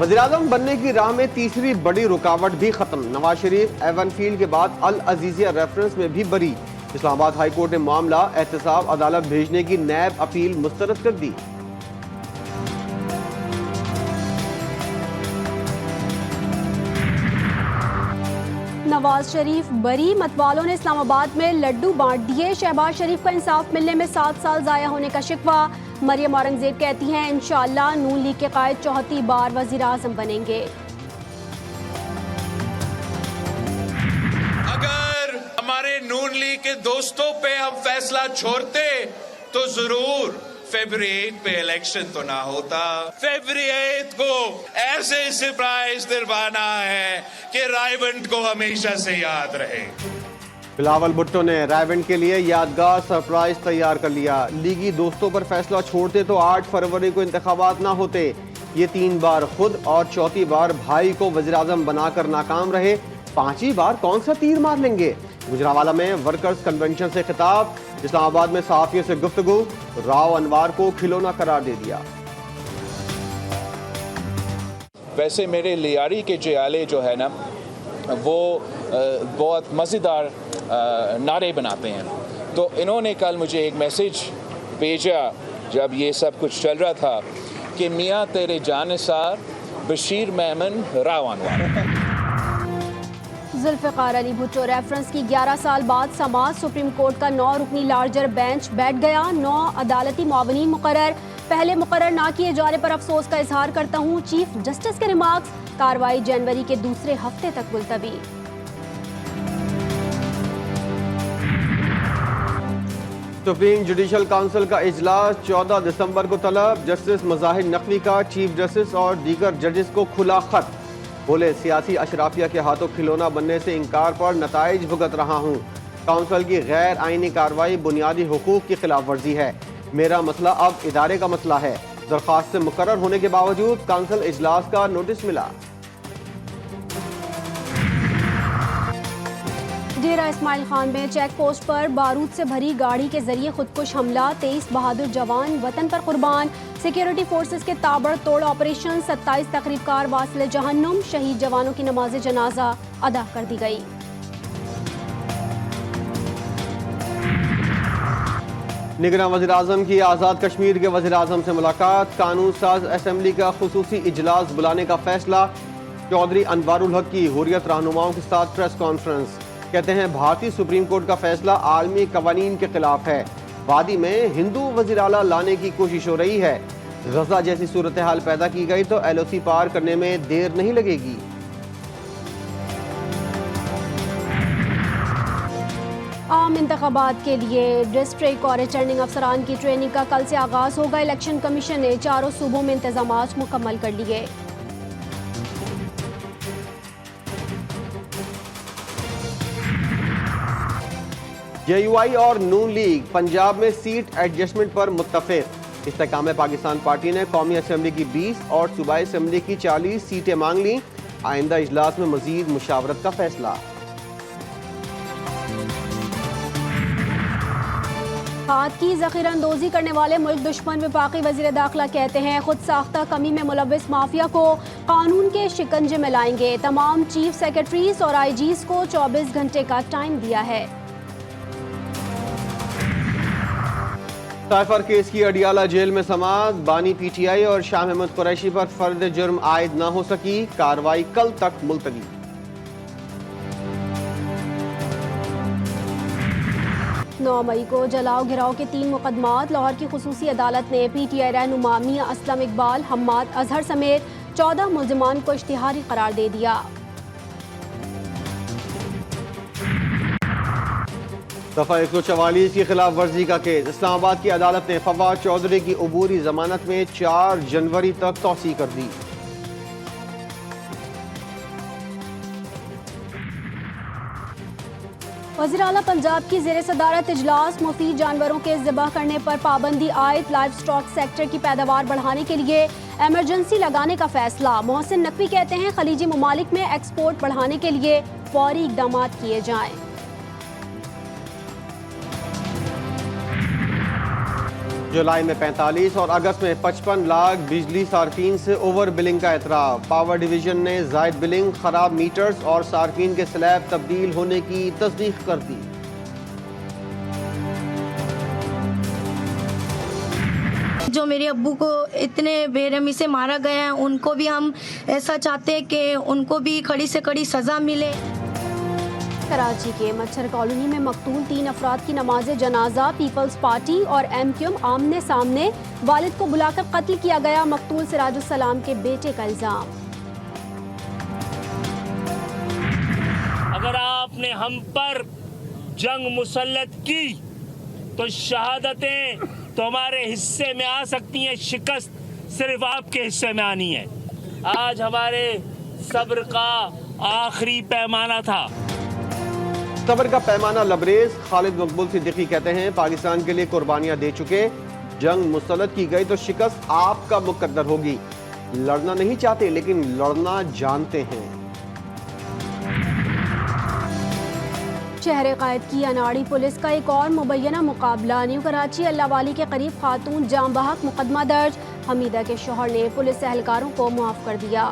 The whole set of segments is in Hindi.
वज़ीर-ए-आज़म बनने की राह में तीसरी बड़ी रुकावट भी खत्म। नवाज शरीफ एवन फील्ड के बाद अल अजीजिया रेफरेंस में भी बरी। इस्लामाबाद हाई कोर्ट ने मामला एहतसाब अदालत भेजने की नैब अपील मुस्तरद कर दी। नवाज शरीफ बरी, मतवालों ने इस्लामाबाद में लड्डू बांट दिए। शहबाज शरीफ का इंसाफ मिलने में 7 साल जाया होने का शिकवा। मरियम औरंगजेब कहती हैं इंशाअल्लाह नून लीग के कायद 34 बार वज़ीर-ए-आज़म बनेंगे। अगर हमारे नून लीग के दोस्तों पे हम फैसला छोड़ते तो जरूर फरवरी 8 पे इलेक्शन तो ना होता। फरवरी 8 को ऐसे सरप्राइज दिलवाना है कि रायवंड को हमेशा से याद रहे। बिलावल भुट्टो ने रायवंड के लिए यादगार सरप्राइज तैयार कर लिया। लीगी दोस्तों पर फैसला छोड़ते तो 8 फरवरी को इंतखाबात ना होते। ये 3 बार खुद और 4थी बार भाई को वज़ीर-ए-आज़म बनाकर नाकाम रहे। 5वीं बार कौन सा तीर मार लेंगे। गुजरांवाला में वर्कर्स कन्वेंशन से खिताब। इस्लामाबाद में सहाफियों से गुफ्तगू। राव अनवार को खिलौना करार दे दिया। वैसे मेरे लियारी के जयाले जो है ना वो बहुत मज़ेदार नारे बनाते हैं, तो इन्होंने कल मुझे एक मैसेज भेजा जब ये सब कुछ चल रहा था कि मियाँ तेरे जानिसार बशीर मेमन राव अनवार। जुल्फ़िकार अली भुट्टो रेफरेंस की 11 साल बाद समाज। सुप्रीम कोर्ट का 9 रुकनी लार्जर बेंच बैठ गया। 9 अदालती मुआवनीन मुकर्रर। पहले मुकर्रर ना किए जाने पर अफसोस का इजहार करता हूँ। चीफ जस्टिस के रिमार्क्स। कार्रवाई जनवरी के दूसरे हफ्ते तक मुलतवी। सुप्रीम जुडिशल काउंसिल का इजलास 14 दिसंबर को तलब। जस्टिस मज़ाहिर नकवी का चीफ जस्टिस और दीगर जजेस को खुला खत। बोले सियासी अशराफिया के हाथों खिलौना बनने से इनकार पर नताइज भुगत रहा हूँ। काउंसिल की गैर आइनी कार्रवाई बुनियादी हुकूक की खिलाफ वर्जी है। मेरा मसला अब इदारे का मसला है। दरख्वास्त से मुकर्रर होने के बावजूद काउंसिल इजलास का नोटिस मिला। डेरा इस्माइल खान में चेक पोस्ट पर बारूद से भरी गाड़ी के जरिए खुदकुश हमला। 23 बहादुर जवान वतन पर कुर्बान। सिक्योरिटी फोर्सेस के ताबड़तोड़ ऑपरेशन। 27 तकरीबकार वासिले जहन्नुम। शहीद जवानों की नमाज जनाजा अदा कर दी गई। निगरान वज़ीर-ए-आज़म की आज़ाद कश्मीर के वज़ीर-ए-आज़म से मुलाकात। कानून साज असेंबली का खुसूसी इजलास बुलाने का फैसला। चौधरी अनवारुल हक की हुर्रियत रहनुमाओं के साथ प्रेस कॉन्फ्रेंस। कहते हैं भारतीय सुप्रीम कोर्ट का फैसला आलमी कवानीन के खिलाफ है। वादी में हिंदू वज़ीर आला लाने की कोशिश हो रही है। गजा जैसी सूरत हाल पैदा की गई तो LOC पार करने में देर नहीं लगेगी। आम इंतखाबात के लिए डिस्ट्रिक्ट और रिटर्निंग अफसरान की ट्रेनिंग का कल से आगाज होगा। इलेक्शन कमीशन ने 4 सूबों में इंतजामात मुकम्मल कर लिए। JUI और नून लीग पंजाब में सीट एडजस्टमेंट पर मुत्तफिक। इस्तेकाम पाकिस्तान पार्टी ने कौमी असम्बली की 20 और सूबाई असम्बली की 40 सीटें मांग ली। आइंदा इजलास में मजीद मुशावरत का फैसला। खाद की ज़ख़ीराअंदोज़ी करने वाले मुल्क दुश्मन। वफाकी वज़ीर दाखिला कहते हैं खुद साख्ता कमी में मुलव्विस माफिया को कानून के शिकंजे में लाएंगे। तमाम चीफ सेक्रेटरीज और IGs को 24 घंटे का टाइम दिया है। साइफर केस की अडियाला जेल में समाअत। बानी PTI और शाह अहमद कुरैशी पर फर्द जुर्म आयद न हो सकी। कार्रवाई कल तक मुलतवी। 9 मई को जलाओ घिराव के 3 मुकदमात। लाहौर की खुसूसी अदालत ने PTI रहनुमा मियां असलम इकबाल, हम्माद अजहर समेत 14 मुल्जिमान को इश्तिहारी करार दे दिया। दफा 144 की खिलाफ वर्जी का केस। इस्लामाबाद की अदालत ने फवाद चौधरी की अबूरी जमानत में 4 जनवरी तक तौसी कर दी। वज़ीर आला पंजाब की ज़ेर सदारत इजलास। मुफीद जानवरों के ज़िबह करने पर पाबंदी आयद। लाइव स्टॉक सेक्टर की पैदावार बढ़ाने के लिए एमरजेंसी लगाने का फैसला। मोहसिन नकवी कहते हैं खलीजी ममालिक में एक्सपोर्ट बढ़ाने के लिए फौरी इकदाम किए जाएं। जुलाई में 45 और अगस्त में 55 लाख बिजली सार्फिन से ओवर बिलिंग का एतराफ़। पावर डिवीजन ने जायद बिलिंग, खराब मीटर्स और सार्फिन के स्लैब तब्दील होने की तस्दीक कर दी। जो मेरे अब्बू को इतने बेरहमी से मारा गया है, उनको भी हम ऐसा चाहते हैं कि उनको भी कड़ी से कड़ी सज़ा मिले। कराची के मच्छर कॉलोनी में मकतूल 3 अफराद की नमाज जनाजा पीपल्स पार्टी और MQM आमने सामने, वालिद को बुलाकर कत्ल किया गया। मकतूल सिराजुस्सलाम के बेटे का इल्जाम। अगर आपने हम पर जंग मुसल्लत की तो शहादतें तो हमारे हिस्से में आ सकती हैं, शिकस्त सिर्फ आपके हिस्से में आनी है। आज हमारे सब्र का आखिरी पैमाना था। सब्र का पैमाना लबरेज। खालिद मकबूल सिद्दीकी कहते हैं पाकिस्तान के लिए कुर्बानियां दे चुके, जंग मुसल्लत की गई तो शिकस्त आपका मुकद्दर होगी। लड़ना नहीं चाहते लेकिन लड़ना जानते हैं। शहर कायद की अनाड़ी पुलिस का एक और मुबैना मुकाबला। न्यू कराची अल्लाहवाली के करीब खातून जाम बहक मुकदमा दर्ज। हमीदा के शौहर ने पुलिस एहलकारों को मुआफ कर दिया।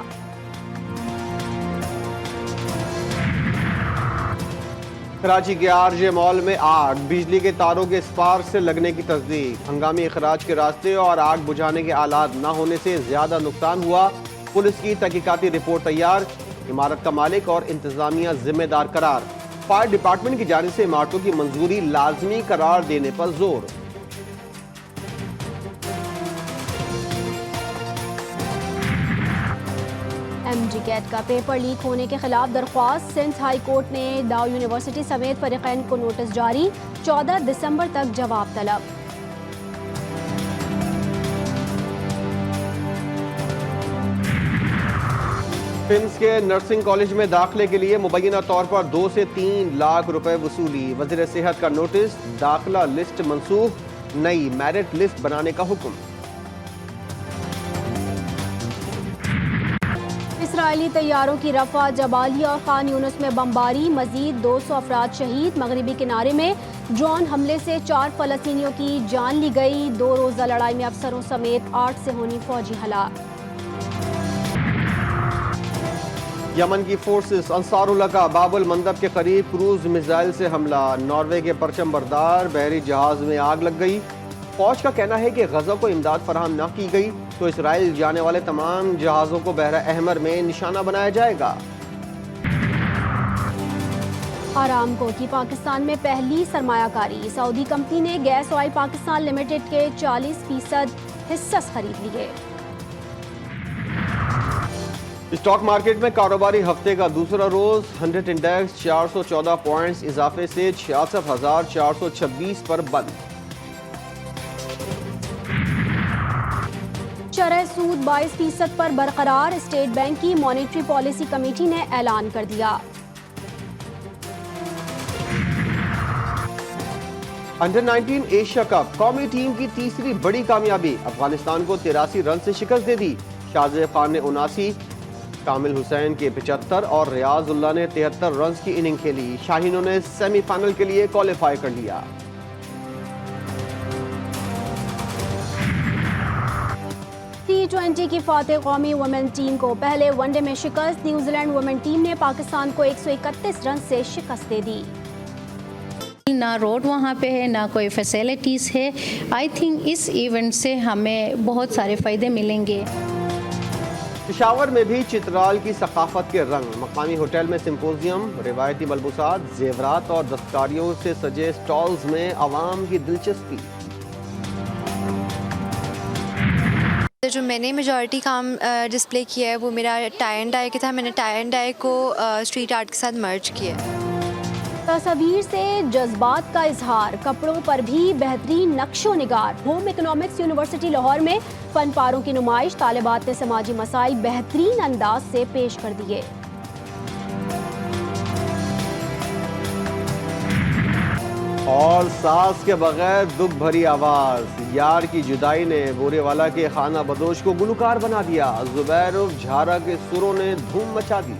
कराची के RJ मॉल में आग, बिजली के तारों के स्पार्क से लगने की तस्दीक। हंगामी अखराज के रास्ते और आग बुझाने के आलात न होने से ज्यादा नुकसान हुआ। पुलिस की तहकीकाती रिपोर्ट तैयार। इमारत का मालिक और इंतजामिया जिम्मेदार करार। फायर डिपार्टमेंट की जानिब से इमारतों की मंजूरी लाजमी करार देने पर जोर। MG कैट का पेपर लीक होने के खिलाफ दरख्वास्त। सिंध हाई कोर्ट ने दाव यूनिवर्सिटी समेत फरीकैन को नोटिस जारी। 14 दिसंबर तक जवाब तलब। फिम्स के नर्सिंग कॉलेज में दाखिले के लिए मुबैना तौर पर 2 से 3 लाख रुपए वसूली। वज़ीर सेहत का नोटिस, दाखिला लिस्ट मंसूख, नई मेरिट लिस्ट बनाने का हुक्म। इसराइली तैयारों की रफा, जबालिया और खान यूनुस में बमबारी। मजीद 200 अफराद शहीद। मगरबी किनारे में ड्रोन हमले से 4 फलस्तीनियों की जान ली गई। 2 रोजा लड़ाई में अफसरों समेत 8 से होनी फौजी हलाक। यमन की फोर्सेस अंसारुल्लाह का बाबुल मंदब के करीब क्रूज मिसाइल से हमला। नॉर्वे के परचम बरदार बहरी जहाज में आग लग गई। फौज का कहना है कि गजा को इमदाद फराहम न की गई तो इसराइल जाने वाले तमाम जहाजों को बहरा अहमर में निशाना बनाया जाएगा। आरामको की पाकिस्तान में पहली सरमायाकारी। सऊदी कंपनी ने गैस ऑयल पाकिस्तान लिमिटेड के 40% हिस्सा खरीद लिए। स्टॉक मार्केट में कारोबारी हफ्ते का दूसरा रोज 100 इंडेक्स 414 पॉइंट्स इजाफे से 66,426 पर बंद। शरह सूद 22% पर बरकरार। स्टेट बैंक की मॉनेटरी पॉलिसी कमेटी ने ऐलान कर दिया। अंडर 19 एशिया कप कौमी टीम की तीसरी बड़ी कामयाबी। अफगानिस्तान को 83 रन से शिकस्त दे दी। शाहजेब खान ने 79, कामिल हुसैन के 75 और रियाजुल्लाह ने 73 रन की इनिंग खेली। शाहीनों ने सेमीफाइनल के लिए क्वालिफाई कर लिया। T20 की फातेह कौमी वुमेन टीम को पहले वनडे में शिकस्त। न्यूजीलैंड वुमेन टीम ने पाकिस्तान को 131 रन से शिकस्त दे दी। ना रोड वहाँ पे है, ना कोई फैसिलिटीज़ है। आई थिंक इस इवेंट से हमें बहुत सारे फ़ायदे मिलेंगे। पेशावर में भी चित्राल की सकाफत के रंग। मकामी होटल में सिंपोजियम, रिवायती मलबूसात, जेवरात और दस्तकारियों से सजे स्टॉल्स में आवाम की दिलचस्पी। जो मैंने मेजॉरिटी काम डिस्प्ले किया है वो मेरा टाई एंड डाई का था। मैंने टाई एंड डाई को स्ट्रीट आर्ट के साथ मर्ज किया। तस्वीर से जज्बात का इजहार, कपड़ों पर भी बेहतरीन नक्शो निगार। होम इकोनॉमिक्स यूनिवर्सिटी लाहौर में फन पारों की नुमाइश। तालिबात ने समाजी मसाइल बेहतरीन अंदाज से पेश कर दिए। और सास के बगैर दुख भरी आवाज। यार की जुदाई ने बोरेवाला के खाना बदोश को गुलकार बना दिया। जुबैर झारा के सुरों ने धूम मचा दी।